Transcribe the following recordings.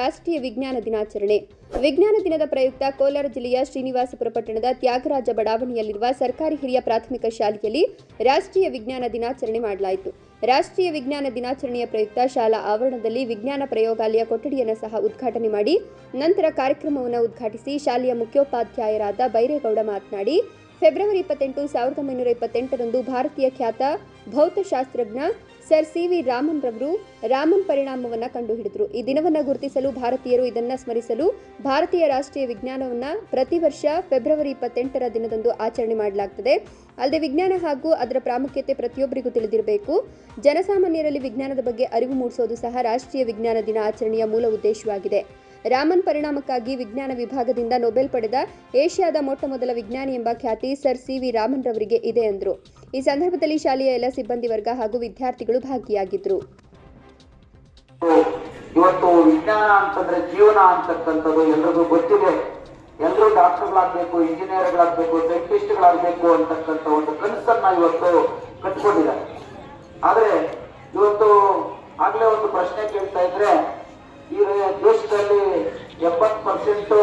ರಾಷ್ಟ್ರೀಯ ವಿಜ್ಞಾನ ದಿನಾಚರಣೆ. ವಿಜ್ಞಾನ ದಿನದ ಪ್ರಯುಕ್ತ ಕೋಲಾರ ಜಿಲ್ಲೆಯ ಶ್ರೀನಿವಾಸಪುರ ಪಟ್ಟಣದ ತ್ಯಾಗರಾಜ ಬಡಾವಣೆಯಲ್ಲಿರುವ ಸರ್ಕಾರಿ ಹಿರಿಯ ಪ್ರಾಥಮಿಕ ಶಾಲೆಯಲ್ಲಿ ರಾಷ್ಟ್ರೀಯ ವಿಜ್ಞಾನ ದಿನಾಚರಣೆ ಮಾಡಲಾಯಿತು. ರಾಷ್ಟ್ರೀಯ ವಿಜ್ಞಾನ ದಿನಾಚರಣೆಯ ಪ್ರಯುಕ್ತ ಶಾಲಾ ಆವರಣದಲ್ಲಿ ವಿಜ್ಞಾನ ಪ್ರಯೋಗಾಲಯ ಕೊಠಡಿಯನ್ನು ಸಹ ಉದ್ಘಾಟನೆ ಮಾಡಿ ನಂತರ ಕಾರ್ಯಕ್ರಮವನ್ನು ಉದ್ಘಾಟಿಸಿ ಶಾಲೆಯ ಮುಖ್ಯೋಪಾಧ್ಯಾಯರಾದ ಬೈರೇಗೌಡ ಮಾತನಾಡಿ, ಫೆಬ್ರವರಿ 28, 1928ರಂದು ಭಾರತೀಯ ಖ್ಯಾತ ಭೌತಶಾಸ್ತ್ರಜ್ಞ ಸರ್ ಸಿ.ವಿ. ರಾಮನ್ ರವರು ರಾಮನ್ ಪರಿಣಾಮವನ್ನು ಕಂಡುಹಿಡಿದರು. ಈ ದಿನವನ್ನು ಗುರುತಿಸಲು ಭಾರತೀಯರು ಇದನ್ನು ಸ್ಮರಿಸಲು ಭಾರತೀಯ ರಾಷ್ಟ್ರೀಯ ವಿಜ್ಞಾನವನ್ನು ಪ್ರತಿ ವರ್ಷ ಫೆಬ್ರವರಿ 28ರ ದಿನದಂದು ಆಚರಣೆ ಮಾಡಲಾಗುತ್ತದೆ. ಅಲ್ಲದೆ ವಿಜ್ಞಾನ ಹಾಗೂ ಅದರ ಪ್ರಾಮುಖ್ಯತೆ ಪ್ರತಿಯೊಬ್ಬರಿಗೂ ತಿಳಿದಿರಬೇಕು. ಜನಸಾಮಾನ್ಯರಲ್ಲಿ ವಿಜ್ಞಾನದ ಬಗ್ಗೆ ಅರಿವು ಮೂಡಿಸೋದು ಸಹ ರಾಷ್ಟ್ರೀಯ ವಿಜ್ಞಾನ ದಿನ ಆಚರಣೆಯ ಮೂಲ ಉದ್ದೇಶವಾಗಿದೆ. ರಾಮನ್ ಪರಿಣಾಮಕ್ಕಾಗಿ ವಿಜ್ಞಾನ ವಿಭಾಗದಿಂದ ನೊಬೆಲ್ ಪಡೆದ ಏಷ್ಯಾದ ಮೊಟ್ಟಮೊದಲ ವಿಜ್ಞಾನಿ ಎಂಬ ಖ್ಯಾತಿ ಸರ್ ಸಿ.ವಿ. ರಾಮನ್ ರವರಿಗೆ ಇದೆ ಎಂದರು. ಈ ಸಂದರ್ಭದಲ್ಲಿ ಶಾಲೆಯ ಎಲ್ಲ ಸಿಬ್ಬಂದಿ ವರ್ಗ ಹಾಗೂ ವಿದ್ಯಾರ್ಥಿಗಳು ಭಾಗಿಯಾಗಿದ್ದರು. ಇವತ್ತು ವಿಜ್ಞಾನ ಅಂತಂದ್ರೆ ಜೀವನ ಅಂತಕ್ಕಂಥದ್ದು ಎಲ್ರಿಗೂ ಗೊತ್ತಿದೆ. ಎಲ್ಲರೂ ಡಾಕ್ಟರ್ಗಳಾಗಬೇಕು, ಇಂಜಿನಿಯರ್ಗಳಾಗಬೇಕು, ಸೈಂಟಿಸ್ಟ್ಗಳಾಗಬೇಕು ಅಂತಕ್ಕಂಥ ಒಂದು ಕನಸನ್ನ ಇವತ್ತು ಕಟ್ಕೊಂಡಿದ್ದಾರೆ. ಆದ್ರೆ ಇವತ್ತು ಆಗ್ಲೇ ಒಂದು ಪ್ರಶ್ನೆ ಕೇಳ್ತಾ ಇದ್ರೆ, ಈ ದೇಶದಲ್ಲಿ 70%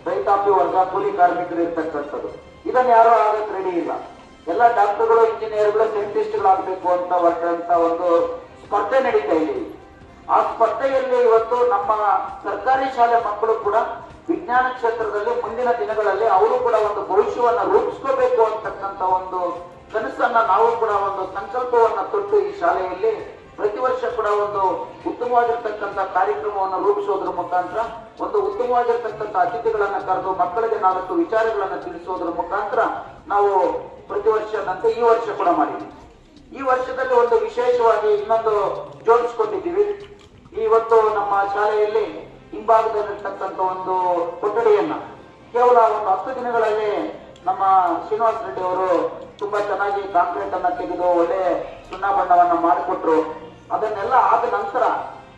ರೈತಾಪಿ ವರ್ಗ ಕೂಲಿ ಕಾರ್ಮಿಕರು ಇರ್ತಕ್ಕಂಥದ್ದು. ಇದನ್ನ ಯಾರು ಆಗಕ್ಕೆ ರೆಡಿ ಇಲ್ಲ. ಎಲ್ಲ ಡಾಕ್ಟರ್ಗಳು, ಇಂಜಿನಿಯರ್ಗಳು, ಸೈಂಟಿಸ್ಟ್ಗಳಾಗಬೇಕು ಅಂತ ಹೊರಟಂತ ಒಂದು ಸ್ಪರ್ಧೆ ನಡೀತಾ ಇದೆ. ಆ ಸ್ಪರ್ಧೆಯಲ್ಲಿ ಇವತ್ತು ನಮ್ಮ ಸರ್ಕಾರಿ ಶಾಲೆ ಮಕ್ಕಳು ಕೂಡ ವಿಜ್ಞಾನ ಕ್ಷೇತ್ರದಲ್ಲಿ ಮುಂದಿನ ದಿನಗಳಲ್ಲಿ ಅವರು ಕೂಡ ಒಂದು ಭವಿಷ್ಯವನ್ನ ರೂಪಿಸ್ಕೋಬೇಕು ಅಂತಕ್ಕಂಥ ಒಂದು ಕನಸನ್ನ ನಾವು ಕೂಡ ಒಂದು ಸಂಕಲ್ಪವನ್ನ ತೊಟ್ಟು ಈ ಶಾಲೆಯಲ್ಲಿ ಪ್ರತಿ ವರ್ಷ ಕೂಡ ಒಂದು ಉತ್ತಮವಾಗಿರ್ತಕ್ಕಂಥ ಕಾರ್ಯಕ್ರಮವನ್ನು ರೂಪಿಸೋದ್ರ ಮುಖಾಂತರ, ಒಂದು ಉತ್ತಮವಾಗಿರ್ತಕ್ಕಂಥ ಅತಿಥಿಗಳನ್ನ ಕರೆದು ಮಕ್ಕಳಿಗೆ 4 ವಿಚಾರಗಳನ್ನ ತಿಳಿಸೋದ್ರ ಮುಖಾಂತರ ನಾವು ಪ್ರತಿ ವರ್ಷದಂತೆ ಈ ವರ್ಷ ಕೂಡ ಮಾಡಿದ್ವಿ. ಈ ವರ್ಷದಲ್ಲಿ ಒಂದು ವಿಶೇಷವಾಗಿ ಇನ್ನೊಂದು ಜೋಡಿಸ್ಕೊಂಡಿದ್ದೀವಿ. ಇವತ್ತು ನಮ್ಮ ಶಾಲೆಯಲ್ಲಿ ಹಿಂಭಾಗದಲ್ಲಿರ್ತಕ್ಕಂಥ ಒಂದು ಕೊಠಡಿಯನ್ನ ಕೇವಲ ಒಂದು 10 ದಿನಗಳಲ್ಲಿ ನಮ್ಮ ಶ್ರೀನಿವಾಸ ರೆಡ್ಡಿ ಅವರು ತುಂಬಾ ಚೆನ್ನಾಗಿ ಕಾಂಕ್ರೀಟ್ ಅನ್ನ ತೆಗೆದು ಒಳ್ಳೆ ಸುಣ್ಣ ಬಣ್ಣವನ್ನ ಮಾಡಿಕೊಟ್ರು. ಅದನ್ನೆಲ್ಲ ಆದ ನಂತರ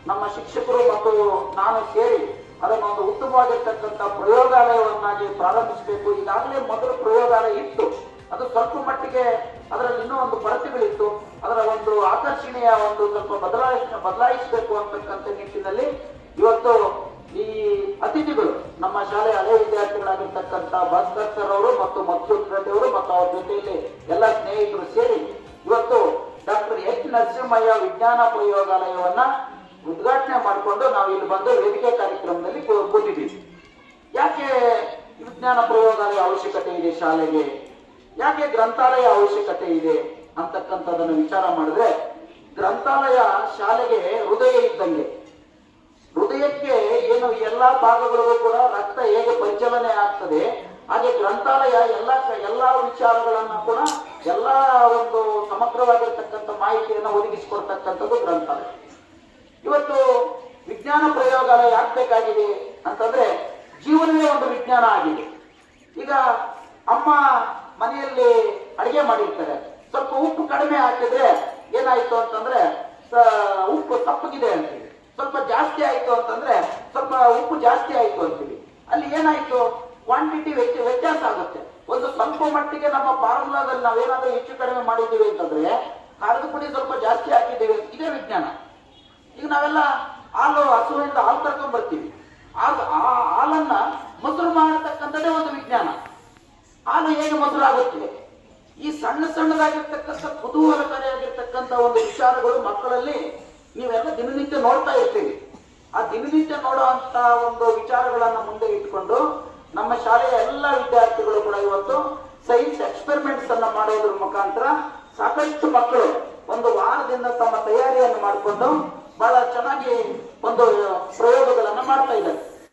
ನಮ್ಮ ಶಿಕ್ಷಕರು ಮತ್ತು ನಾನು ಸೇರಿ ಅದನ್ನೊಂದು ಉತ್ತಮವಾಗಿರ್ತಕ್ಕಂಥ ಪ್ರಯೋಗಾಲಯವನ್ನಾಗಿ ಪ್ರಾರಂಭಿಸಬೇಕು. ಈಗಾಗಲೇ ಮೊದಲು ಪ್ರಯೋಗಾಲಯ ಇತ್ತು, ಅದು ಸ್ವಲ್ಪ ಮಟ್ಟಿಗೆ ಅದರಲ್ಲಿ ಇನ್ನೂ ಒಂದು ಕೊರತೆಗಳಿತ್ತು. ಅದರ ಒಂದು ಆಕರ್ಷಣೆಯ ಒಂದು ಸ್ವಲ್ಪ ಬದಲಾಯಿಸಬೇಕು ಅಂತಕ್ಕಂಥ ನಿಟ್ಟಿನಲ್ಲಿ ಇವತ್ತು ಈ ಅತಿಥಿಗಳು ನಮ್ಮ ಶಾಲೆಯ ಹಳೆ ವಿದ್ಯಾರ್ಥಿಗಳಾಗಿರ್ತಕ್ಕಂಥ ಭಾಸ್ಕರ್ ಸರ್ ಅವರು ಮತ್ತು ಮಧುಸೂದನ್ ರೆಡ್ಡಿ ಅವರು ಮತ್ತು ಅವ್ರ ಜೊತೆಯಲ್ಲಿ ಎಲ್ಲ ಸ್ನೇಹಿತರು ಸೇರಿ ಇವತ್ತು ಡಾಕ್ಟರ್ ಎಚ್ ನರಸಿಂಹಯ್ಯ ವಿಜ್ಞಾನ ಪ್ರಯೋಗಾಲಯವನ್ನ ಉದ್ಘಾಟನೆ ಮಾಡಿಕೊಂಡು ನಾವು ಇಲ್ಲಿ ಬಂದು ವೇದಿಕೆ ಕಾರ್ಯಕ್ರಮದಲ್ಲಿ ಕೂತಿದ್ದೀವಿ. ಯಾಕೆ ವಿಜ್ಞಾನ ಪ್ರಯೋಗಾಲಯ ಅವಶ್ಯಕತೆ ಇದೆ ಶಾಲೆಗೆ, ಯಾಕೆ ಗ್ರಂಥಾಲಯ ಅವಶ್ಯಕತೆ ಇದೆ ಅಂತಕ್ಕಂಥದನ್ನು ವಿಚಾರ ಮಾಡಿದ್ರೆ, ಗ್ರಂಥಾಲಯ ಶಾಲೆಗೆ ಹೃದಯ ಇದ್ದಂಗೆ. ಹೃದಯಕ್ಕೆ ಏನು ಎಲ್ಲಾ ಭಾಗಗಳಿಗೂ ಕೂಡ ರಕ್ತ ಹೇಗೆ ಪರಿಚಲನೆ ಆಗ್ತದೆ, ಹಾಗೆ ಗ್ರಂಥಾಲಯ ಎಲ್ಲಾ ವಿಚಾರಗಳನ್ನ ಕೂಡ ಎಲ್ಲಾ ಒಂದು ಸಮಗ್ರವಾಗಿರ್ತಕ್ಕಂಥ ಮಾಹಿತಿಯನ್ನು ಒದಗಿಸಿಕೊಡ್ತಕ್ಕಂಥದ್ದು ಗ್ರಂಥಾಲಯ. ಇವತ್ತು ವಿಜ್ಞಾನ ಪ್ರಯೋಗಾಲಯ ಯಾಕಬೇಕಾಗಿದೆ ಅಂತಂದ್ರೆ, ಜೀವನವೇ ಒಂದು ವಿಜ್ಞಾನ ಆಗಿದೆ. ಈಗ ಅಮ್ಮ ಮನೆಯಲ್ಲಿ ಅಡಿಗೆ ಮಾಡಿರ್ತಾರೆ, ಸ್ವಲ್ಪ ಉಪ್ಪು ಕಡಿಮೆ ಹಾಕಿದ್ರೆ ಏನಾಯ್ತು ಅಂತಂದ್ರೆ ಉಪ್ಪು ತಪ್ಪಗಿದೆ ಅಂತೀವಿ. ಸ್ವಲ್ಪ ಜಾಸ್ತಿ ಆಯ್ತು ಅಂತಂದ್ರೆ ಸ್ವಲ್ಪ ಉಪ್ಪು ಜಾಸ್ತಿ ಆಯ್ತು ಅಂತೀವಿ. ಅಲ್ಲಿ ಏನಾಯ್ತು, ಕ್ವಾಂಟಿಟಿ ವ್ಯತ್ಯಾಸ ಆಗುತ್ತೆ. ಒಂದು ಸ್ವಲ್ಪ ಮಟ್ಟಿಗೆ ನಮ್ಮ ಫಾರ್ಮುಲಾದಲ್ಲಿ ನಾವೇನಾದ್ರೂ ಹೆಚ್ಚು ಕಡಿಮೆ ಮಾಡಿದ್ದೀವಿ ಅಂತಂದ್ರೆ ಖಾರದ ಪುಡಿ ಸ್ವಲ್ಪ ಜಾಸ್ತಿ ಹಾಕಿದ್ದೀವಿ, ಇದೇ ವಿಜ್ಞಾನ. ಈಗ ನಾವೆಲ್ಲ ಹಸುವಿಂದ ಹಾಲು ತರ್ಕೊಂಡ್ ಬರ್ತೀವಿ, ಹಾಲನ್ನ ಮೊಸರು ಮಾಡತಕ್ಕಂಥದ್ದೇ ಒಂದು ವಿಜ್ಞಾನ. ಹಾಲು ಹೇಗೆ ಮೊಸರಾಗುತ್ತೆ, ಈ ಸಣ್ಣದಾಗಿರ್ತಕ್ಕಂಥ ಕುತೂಹಲಕಾರಿಯಾಗಿರ್ತಕ್ಕಂಥ ಒಂದು ವಿಚಾರಗಳು ಮಕ್ಕಳಲ್ಲಿ ನೀವೆಲ್ಲ ದಿನನಿತ್ಯ ನೋಡ್ತಾ ಇರ್ತೀವಿ. ಆ ದಿನನಿತ್ಯ ನೋಡುವಂತ ಒಂದು ವಿಚಾರಗಳನ್ನ ಮುಂದೆ ಇಟ್ಕೊಂಡು ನಮ್ಮ ಶಾಲೆಯ ಎಲ್ಲ ವಿದ್ಯಾರ್ಥಿಗಳು ಕೂಡ ಇವತ್ತು ಸೈನ್ಸ್ ಎಕ್ಸ್ಪೆರಿಮೆಂಟ್ಸ್ ಅನ್ನ ಮಾಡೋದ್ರ ಮುಖಾಂತರ ಸಾಕಷ್ಟು ಮಕ್ಕಳು ಒಂದು ವಾರದಿಂದ ತಮ್ಮ ತಯಾರಿಯನ್ನು ಮಾಡಿಕೊಂಡು ಬಹಳ ಚೆನ್ನಾಗಿ ಒಂದು ಪ್ರಯೋಗಗಳನ್ನ ಮಾಡ್ತಾ ಇದ್ದಾರೆ.